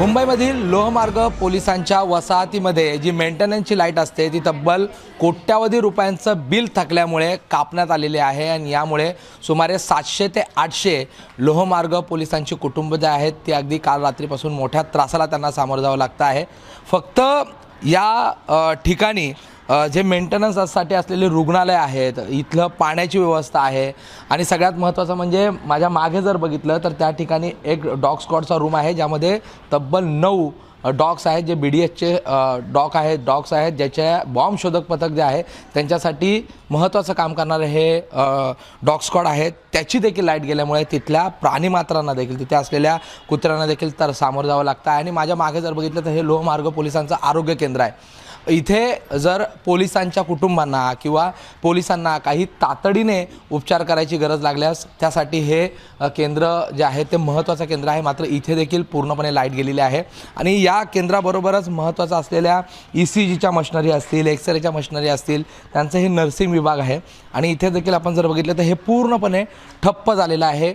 मुंबईमधील लोहमार्ग पोलिसांच्या वसाहतीमध्ये जी मेंटेनन्सची लाईट असते ती तब्बल कोट्यावधी रुपयांचं बिल थकल्यामुळे कापण्यात आलेले आहे आणि यामुळे सुमारे 700 ते 800 लोहमार्ग पोलिसांची कुटुंब जे आहेत ती अगदी काल रात्रीपासून मोठ्या त्रासाला त्यांना सामोरं जावं लागतं आहे। फक्त या ठिकाणी जे मेंटेनन्ससाठी असलेले रुग्णालय आहेत, इथलं पाण्याची व्यवस्था आहे आणि सगळ्यात महत्त्वाचं म्हणजे माझ्या मागे जर बघितलं तर त्या ठिकाणी एक डॉग स्क्वॉडचा रूम आहे ज्यामध्ये तब्बल 9 डॉग्स आहेत जे BDSचे डॉग्स आहेत ज्याच्या बॉम्ब शोधक पथक जे आहे त्यांच्यासाठी महत्त्वाचं काम करणारे हे डॉग स्क्वॉड आहेत। त्याची देखील लाईट गेल्यामुळे तिथल्या प्राणीमात्रांना देखील तिथे असलेल्या कुत्र्यांना देखील तर सामोरं जावं लागतं आहे। आणि माझ्या मागे जर बघितलं तर हे लोहमार्ग पोलिसांचं आरोग्य केंद्र आहे। इथे जर पोलिसांच्या कुटुंबांना किंवा पोलिसांना काही तातडीने उपचार करायची गरज लागल्यास त्यासाठी हे केंद्र जे आहे ते महत्त्वाचं केंद्र आहे। मात्र इथे देखील पूर्णपणे लाईट गेलेली आहे आणि या केंद्राबरोबरच महत्त्वाचं असलेल्या ECGच्या मशिनरी असतील, एक्सरेच्या मशिनरी असतील, त्यांचं हे नर्सिंग विभाग आहे आणि इथे देखील आपण जर बघितलं तर हे पूर्णपणे ठप्प झालेलं आहे।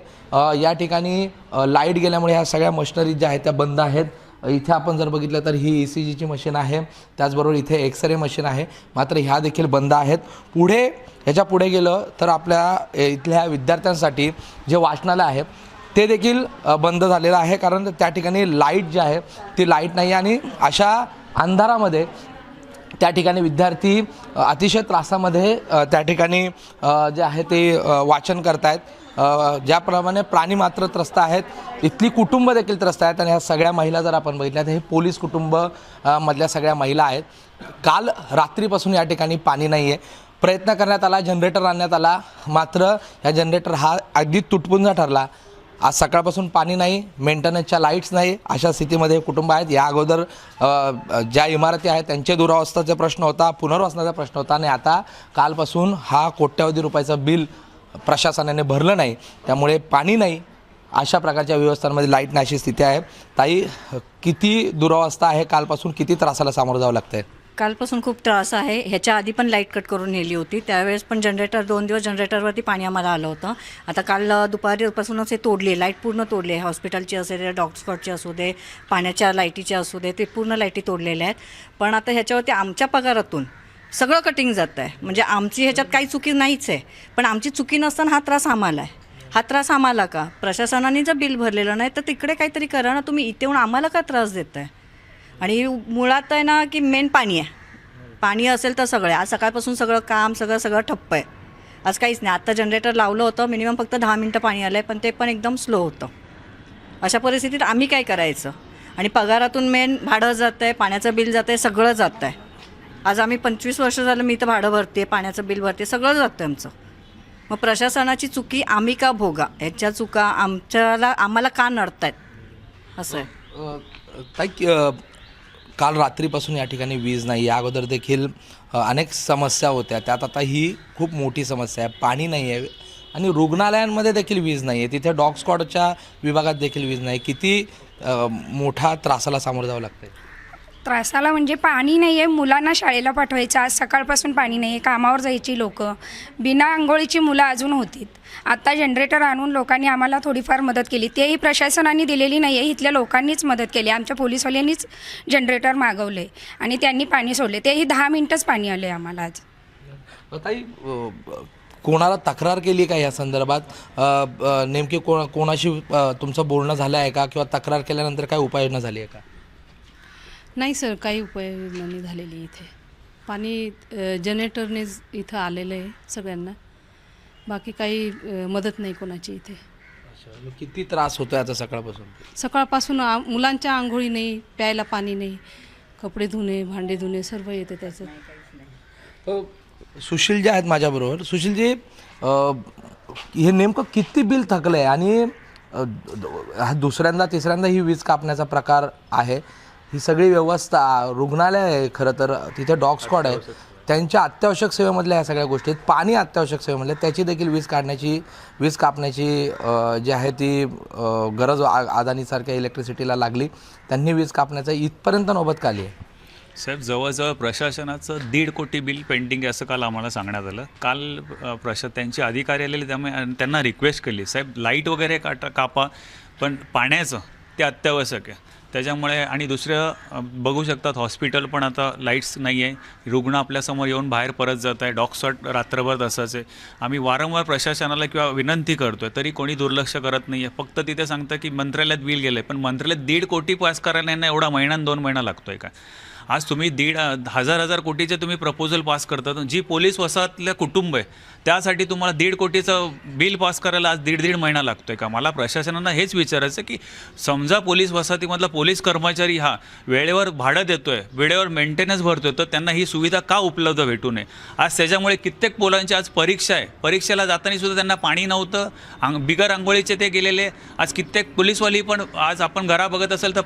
या ठिकाणी लाईट गेल्यामुळे ह्या सगळ्या मशिनरी ज्या आहेत त्या बंद आहेत। इथे आपण जर बघितलं तर ही ECGची मशीन आहे, त्याचबरोबर इथे एक्सरे मशीन आहे, मात्र ह्या देखील बंद आहेत। ह्याच्या पुढे गेलं तर आपल्या इथल्या विद्यार्थ्यांसाठी जे वाचनालय आहे ते देखील बंद झालेलं आहे कारण त्या ठिकाणी लाईट जी आहे ती लाईट नाही आणि अशा अंधारामध्ये त्या ठिकाणी विद्यार्थी अतिशय त्रासामध्ये त्या ठिकाणी जे आहे ते वाचन करतायत। ज्याप्रमाणे प्राणी मात्र त्रस्त आहेत, इथली कुटुंब देखील त्रस्त आहेत आणि ह्या सगळ्या महिला जर आपण बघितल्या तर हे पोलीस कुटुंब मधल्या सगळ्या महिला आहेत। काल रात्रीपासून या ठिकाणी पाणी नाही आहे, प्रयत्न करण्यात आला, जनरेटर आणण्यात आला, मात्र हा जनरेटर हा अगदी तुटपुंजा ठरला। आज सकाळपासून पाणी नाही, मेंटेनन्सच्या लाईट्स नाही, अशा स्थितीमध्ये कुटुंब आहेत। या अगोदर ज्या इमारती आहेत त्यांचे दुरावस्थेचा प्रश्न होता, पुनर्वसनाचा प्रश्न होता आणि आता कालपासून हा कोट्यावधी रुपयाचं बिल प्रशासनाने भरलं नाही, त्यामुळे पाणी नाही, अशा प्रकारच्या व्यवस्थांमध्ये लाईट नाही अशी स्थिती आहे। ताई, किती दुरावस्था आहे, कालपासून किती त्रासाला सामोरं जावं लागतंय? कालपासून खूप त्रास आहे। ह्याच्या आधी पण लाईट कट करून नेली होती, त्यावेळेस पण जनरेटर 2 दिवस जनरेटरवरती पाणी आम्हाला आलं होतं। आता काल दुपारीपासूनच हे तोडली, लाईट पूर्ण तोडली आहे। हॉस्पिटलची असू दे, डॉग स्क्वॉडची असू दे, पाण्याच्या लाईटीची असू दे, ते पूर्ण लाईटी तोडलेल्या आहेत। पण आता ह्याच्यावरती आमच्या पगारातून सगळं कटिंग जातं आहे, म्हणजे आमची ह्याच्यात काही चुकी नाहीच आहे, पण आमची चुकी नसताना हा त्रास आम्हाला आहे। हा त्रास आम्हाला का? प्रशासनाने जर बिल भरलेलं नाही तर तिकडे काहीतरी करा ना, तुम्ही इथे येऊन आम्हाला का त्रास देत आहे? आणि मुळात आहे ना की मेन पाणी आहे, पाणी असेल तर सगळे आज सकाळपासून सगळं काम सगळं ठप्प आहे। आज काहीच नाही। आत्ता जनरेटर लावलं होतं, मिनिमम फक्त 10 मिनटं पाणी आलं आहे, पण ते पण एकदम स्लो होतं। अशा परिस्थितीत आम्ही काय करायचं? आणि पगारातून मेन भाडं जातं आहे, पाण्याचं बिल जातं आहे, सगळं जातं आहे। आज आम्ही 25 वर्ष झालं मी इथं भाडं भरते, पाण्याचं बिल भरते, सगळं जातं आमचं। मग प्रशासनाची चुकी आम्ही का भोगा? ह्याच्या चुका आम्हाला का नडत आहेत असं आहे। काल रात्रीपासून या ठिकाणी वीज नाही, या अगोदर देखील अनेक समस्या होत्या, त्यात आता ही खूप मोठी समस्या आहे। पाणी नाही आहे आणि रुग्णालयांमध्ये देखील वीज नाही आहे, तिथे डॉग स्क्वॉडच्या विभागात देखील वीज नाही। किती मोठा त्रासाला सामोरं जावं लागतं आहे? त्रासाला म्हणजे पाणी नाही आहे, मुलांना शाळेला पाठवायचं, आज सकाळपासून पाणी नाही आहे, कामावर जायची लोक, बिना आंघोळीची मुलं अजून होतीत। आता जनरेटर आणून लोकांनी आम्हाला थोडीफार मदत केली, तेही प्रशासनाने दिलेली नाही आहे, इथल्या लोकांनीच मदत केली। आमच्या पोलीसवाल्यांनीच जनरेटर मागवले आणि त्यांनी पाणी सोडले, तेही 10 मिनटंच पाणी आले आम्हाला आज। ताई, कोणाला तक्रार केली का या संदर्भात? नेमकी कोणाशी तुमचं बोलणं झालं आहे का किंवा तक्रार केल्यानंतर काय उपाययोजना झाली आहे का? नाही सर, काही उपाययोजना नाही झालेली इथे। पाणी जनरेटरने इथं आलेलं आहे सगळ्यांना, बाकी काही मदत नाही कोणाची इथे। किती त्रास होतो आता सकाळपासून? सकाळपासून मुलांच्या आंघोळी नाही, प्यायला पाणी नाही, कपडे धुणे, भांडे धुणे सर्व येते त्याचं। सुशील जे आहेत माझ्याबरोबर, सुशीलजी, हे नेमकं किती बिल थकलं आहे आणि दुसऱ्यांदा तिसऱ्यांदा ही वीज कापण्याचा प्रकार आहे? ही सगळी व्यवस्था, रुग्णालय आहे, खरं तर तिथे डॉग स्क्वॉड आहे, त्यांच्या अत्यावश्यक सेवेमधल्या ह्या सगळ्या गोष्टी आहेत। पाणी अत्यावश्यक सेवेमधले, त्याची देखील वीज कापण्याची जी आहे ती गरज अदानीसारख्या इलेक्ट्रिसिटीला लागली, त्यांनी वीज कापण्याचा इथपर्यंत नौबत का आली आहे? साहेब, जवळजवळ प्रशासनाचं 1.5 कोटी बिल पेंडिंग आहे असं काल आम्हाला सांगण्यात आलं। काल त्यांचे अधिकारी आलेले, त्यामुळे त्यांना रिक्वेस्ट केली, साहेब लाईट वगैरे कापा, पण पाण्याचं ते अत्यावश्यक आहे। त्याच्यामुळे आणि दुसरं बघू शकतात हॉस्पिटल पण आता लाईट्स नाही आहे, रुग्ण आपल्यासमोर येऊन बाहेर परत जात आहे, डॉक्सॉट रात्रभर तसंच आहे. आम्ही वारंवार प्रशासनाला किंवा विनंती करतो आहे तरी कोणी दुर्लक्ष करत नाही आहे. फक्त तिथे सांगतं की मंत्रालयात बिल गेलं आहे, पण मंत्रालयात 1.5 कोटी पास करायला यांना एवढा महिना 2 महिना लागतो आहे का? आज तुम्ही 1,500 कोटीचे तुम्ही प्रपोजल पास करता, जी पोलीस वसाहतल्या कुटुंब आहे त्यासाठी तुम्हाला 1.5 कोटीचं बिल पास करायला आज 1.5 महिना लागतो आहे का? मला प्रशासनानं हेच विचारायचं की समजा पोलीस वसाहतीमधला पोलीस कर्मचारी हा वेळेवर भाडं देतो आहे, वेळेवर मेंटेनन्स भरतो आहे, तर त्यांना ही सुविधा का उपलब्ध भेटू नये? आज त्याच्यामुळे कित्येक पोलांची आज परीक्षा आहे, परीक्षेला जाताना सुद्धा त्यांना पाणी नव्हतं, बिगर आंघोळीचे ते गेलेले. आज कित्येक पोलीसवाली पण आज आपण घरा बघत असेल तर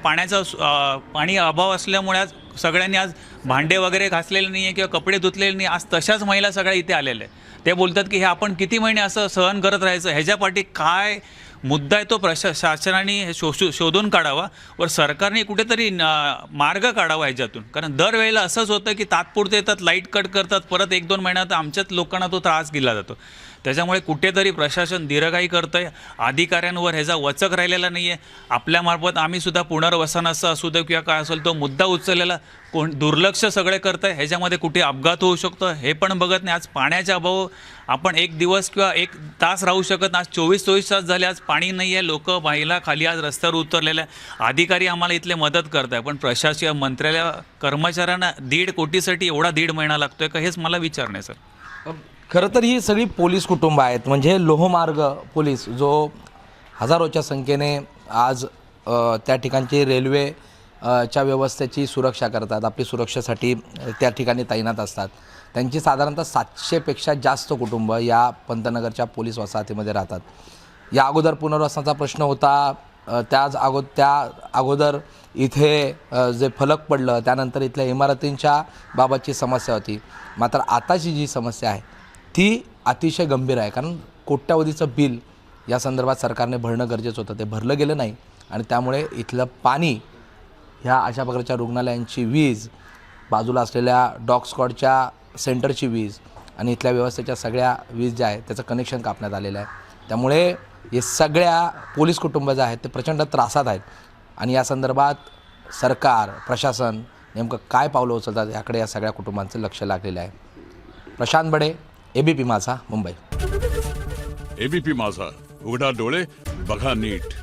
पाणी अभाव असल्यामुळे आज सगळ्यांनी आज भांडे वगैरे घासलेले नाही आहे किंवा कपडे धुतलेले नाही. आज तशाच महिला सगळ्या इथे आलेल्या आहे. ते बोलतात की हे आपण किती महिने असं सहन करत राहायचं? ह्याच्यापाठी काय मुद्दा आहे तो शासनाने हे शोधून काढावा व सरकारने कुठेतरी मार्ग काढावा ह्याच्यातून. कारण दरवेळेला असंच होतं की तात्पुरते येतात, लाईट कट करतात, परत 1-2 महिन्यात आमच्याच लोकांना तो त्रास दिला जातो. त्याच्यामुळे कुठेतरी प्रशासन दिरगाई करतं आहे, अधिकाऱ्यांवर ह्याचा वचक राहिलेला नाही आहे. आपल्यामार्फत आम्हीसुद्धा पुनर्वसनाचा असू दे किंवा काय असेल तो मुद्दा उचललेला, कोण दुर्लक्ष सगळे करतं आहे. ह्याच्यामध्ये कुठे अपघात होऊ शकतो हे पण बघत नाही. आज पाण्याचा अभाव आपण 1 दिवस किंवा 1 तास राहू शकत नाही. आज 24 तास झाले आज पाणी नाही आहे, लोक महिला खाली आज रस्त्यावर उतरलेल्या आहे. अधिकारी आम्हाला इथले मदत करत आहे, पण प्रशासन मंत्रालय कर्मचाऱ्यांना 1.5 कोटीसाठी एवढा 1.5 महिना लागतो आहे का? हेच मला विचारणं आहे सर. खरं तर ही सगळी पोलीस कुटुंब आहेत, म्हणजे लोहमार्ग पोलीस जो हजारोच्या संख्येने आज त्या ठिकाणची रेल्वे च्या व्यवस्थेची सुरक्षा करतात, आपली सुरक्षेसाठी त्या ठिकाणी तैनात असतात. त्यांची साधारणतः 700पेक्षा जास्त कुटुंब या पंतनगरच्या पोलीस वसाहतीमध्ये राहतात. या अगोदर पुनर्वसनाचा प्रश्न होता, त्या अगोदर इथे जे फलक पडलं त्यानंतर इथल्या इमारतींच्या बाबतची समस्या होती. मात्र आताची जी समस्या आहे ती अतिशय गंभीर आहे, कारण कोट्यावधीचं बिल या संदर्भात सरकारने भरणं गरजेचं होतं, ते भरलं गेलं नाही. आणि त्यामुळे इथलं पाणी, ह्या अशा प्रकारच्या रुग्णालयांची वीज, बाजूला असलेल्या डॉग स्क्वॉडच्या सेंटरची वीज आणि इथल्या व्यवस्थेच्या सगळ्या वीज ज्या आहेत त्याचं कनेक्शन कापण्यात आलेलं आहे. त्यामुळे हे सगळ्या पोलीस कुटुंब जे आहेत ते प्रचंड त्रासात आहेत. आणि या संदर्भात सरकार, प्रशासन नेमकं काय पावलं उचलतात याकडे या सगळ्या कुटुंबांचं लक्ष लागलेलं आहे. प्रशांत बडे, ABP माझा, मुंबई. ABP माझा, उघडा डोळे बघा नीट.